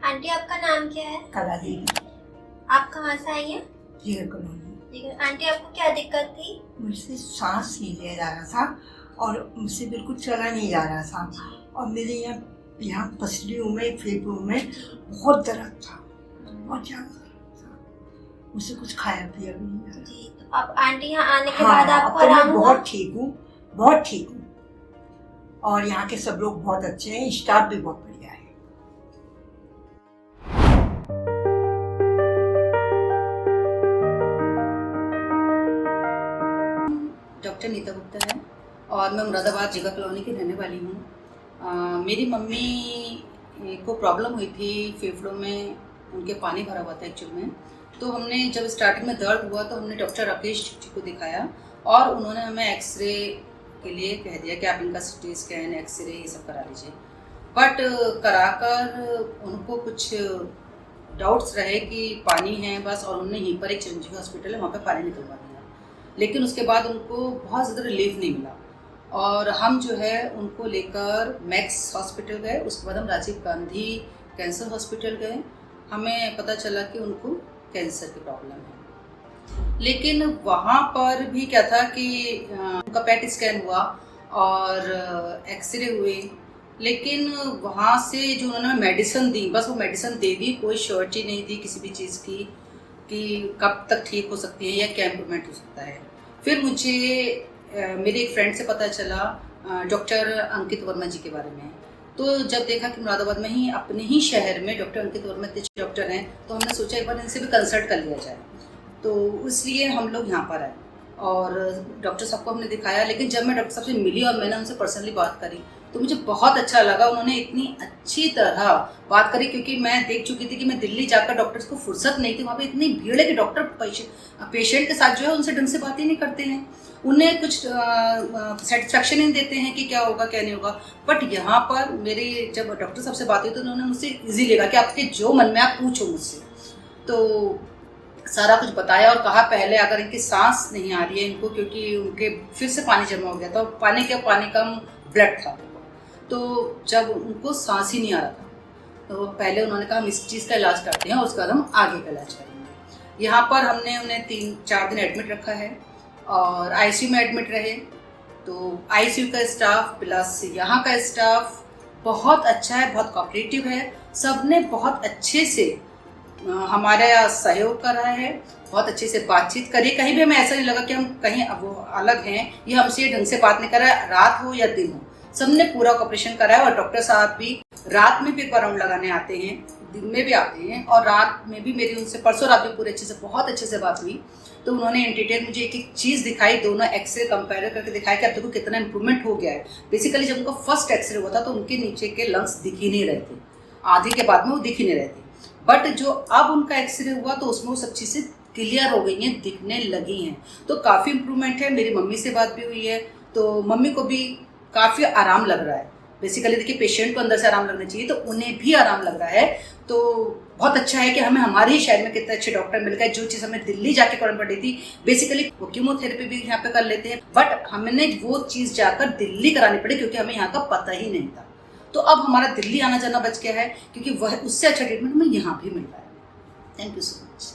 Aunty आपका नाम क्या है? कला देवी। आप कहाँ से आई हैं? जीगर कॉलोनी। आंटी आपको क्या दिक्कत थी? मुझसे सांस नहीं लिया जा रहा था और मुझसे बिल्कुल चला नहीं जा रहा था और मेरे यहाँ पसलियों में फेफड़ों में बहुत दर्द था और ज़्यादा दर्द था। मुझसे कुछ खाया पिया भी नहीं जा रहा। जी, तो अब आंटी यहाँ आने के हाँ, बाद आपको अब तो आराम मैं हुआ? बहुत ठीक हूँ, बहुत ठीक हूँ और यहाँ के सब लोग बहुत अच्छे हैं, स्टाफ भी बहुत बढ़िया है। डॉक्टर नीता गुप्ता है और मैं मुरादाबाद जिगर कॉलोनी की रहने वाली हूँ। मेरी मम्मी को प्रॉब्लम हुई थी फेफड़ों में, उनके पानी भरा हुआ था एक्चुअल में। तो हमने जब स्टार्टिंग में दर्द हुआ तो हमने डॉक्टर राकेश जी को दिखाया और उन्होंने हमें एक्सरे के लिए कह दिया कि आप इनका सिटी स्कैन, एक्सरे ये सब करा लीजिए। बट कराकर उनको कुछ डाउट्स रहे कि पानी है बस, और उन्होंने यहीं पर एक चिरंजीवी हॉस्पिटल है वहाँ पर पानी निकलवा दिया। लेकिन उसके बाद उनको बहुत ज़्यादा रिलीफ नहीं मिला और हम जो है उनको लेकर मैक्स हॉस्पिटल गए, उसके बाद हम राजीव गांधी कैंसर हॉस्पिटल गए। हमें पता चला कि उनको कैंसर की प्रॉब्लम है। लेकिन वहाँ पर भी क्या था कि उनका पेट स्कैन हुआ और एक्सरे हुए, लेकिन वहाँ से जो उन्होंने मेडिसिन दी, बस वो मेडिसिन दे दी, कोई श्योरिटी नहीं दी किसी भी चीज़ की कि कब तक ठीक हो सकती है या क्या इम्प्रूवमेंट हो सकता है। फिर मुझे मेरे एक फ्रेंड से पता चला डॉक्टर अंकित वर्मा जी के बारे में। तो जब देखा कि मुरादाबाद में ही अपने ही शहर में डॉक्टर अंकित वर्मा डॉक्टर हैं, तो हमने सोचा एक बार इनसे भी कंसल्ट कर लिया जाए। तो इसलिए हम लोग यहाँ पर आए और डॉक्टर साहब को हमने दिखाया। लेकिन जब मैं डॉक्टर साहब से मिली और मैंने उनसे पर्सनली बात करी तो मुझे बहुत अच्छा लगा। उन्होंने इतनी अच्छी तरह बात करी, क्योंकि मैं देख चुकी थी कि मैं दिल्ली जाकर डॉक्टर्स को फुर्सत नहीं थी, वहाँ पे इतनी भीड़ है कि डॉक्टर पेशेंट के साथ जो है उनसे ढंग से बात ही नहीं करते हैं, उन्हें कुछ सेटिस्फेक्शन नहीं देते हैं कि क्या होगा क्या नहीं होगा। बट यहाँ पर मेरी जब डॉक्टर साहब से बात हुई तो उन्होंने मुझसे ईजी लगा कि आपके जो मन में आप पूछो मुझसे। तो सारा कुछ बताया और कहा पहले अगर इनकी सांस नहीं आ रही है इनको, क्योंकि उनके फिर से पानी जमा हो गया था, पानी कम ब्लड था। तो जब उनको सांस ही नहीं आ रहा था तो पहले उन्होंने कहा हम इस चीज़ का इलाज करते हैं, उसके बाद हम आगे का इलाज करेंगे। यहाँ पर हमने उन्हें 3-4 दिन एडमिट रखा है और आईसीयू में एडमिट रहे। तो आईसीयू का स्टाफ प्लस यहाँ का स्टाफ बहुत अच्छा है, बहुत कोऑपरेटिव है। सबने बहुत अच्छे से हमारा सहयोग करा है, बहुत अच्छे से बातचीत करी। कहीं भी हमें ऐसा नहीं लगा कि हम कहीं वो अलग हैं, ये हमसे ढंग से बात नहीं कर रहा है, रात हो या दिन हो, सबने पूरा कोऑपरेशन करा है। और डॉक्टर साहब भी रात में भी एक बार राउंड लगाने आते हैं, दिन में भी आते हैं और रात में भी मेरी उनसे परसों रात भी पूरे अच्छे से बहुत अच्छे से बात हुई। तो उन्होंने इन डिटेल मुझे एक एक चीज़ दिखाई, दोनों एक्सरे कंपेयर करके दिखाया कि अब देखो कितना इंप्रूवमेंट हो गया है। बेसिकली जब उनका फर्स्ट एक्सरे हुआ था तो उनके नीचे के लंग्स दिख ही नहीं रहे थे, आधे के बाद में वो दिख ही नहीं रहे थे। बट जो अब उनका एक्सरे हुआ तो उसमें वो सब चीज़ें क्लियर हो गई हैं, दिखने लगी हैं। तो काफ़ी इंप्रूवमेंट है। मेरी मम्मी से बात भी हुई है तो मम्मी को भी काफ़ी आराम लग रहा है। बेसिकली देखिए पेशेंट को अंदर से आराम लगना चाहिए, तो उन्हें भी आराम लग रहा है। तो बहुत अच्छा है कि हमें हमारे ही शहर में कितने अच्छे डॉक्टर मिल गए। जो चीज़ हमें दिल्ली जाके करनी पड़ी थी, बेसिकली वो कीमोथेरेपी भी यहाँ पे कर लेते हैं, बट हमने वो चीज़ जाकर दिल्ली करानी पड़ी क्योंकि हमें यहाँ का पता ही नहीं था। तो अब हमारा दिल्ली आना जाना बच गया है, क्योंकि वह उससे अच्छा ट्रीटमेंट हमें यहाँ भी मिल रहा है। Thank you so much.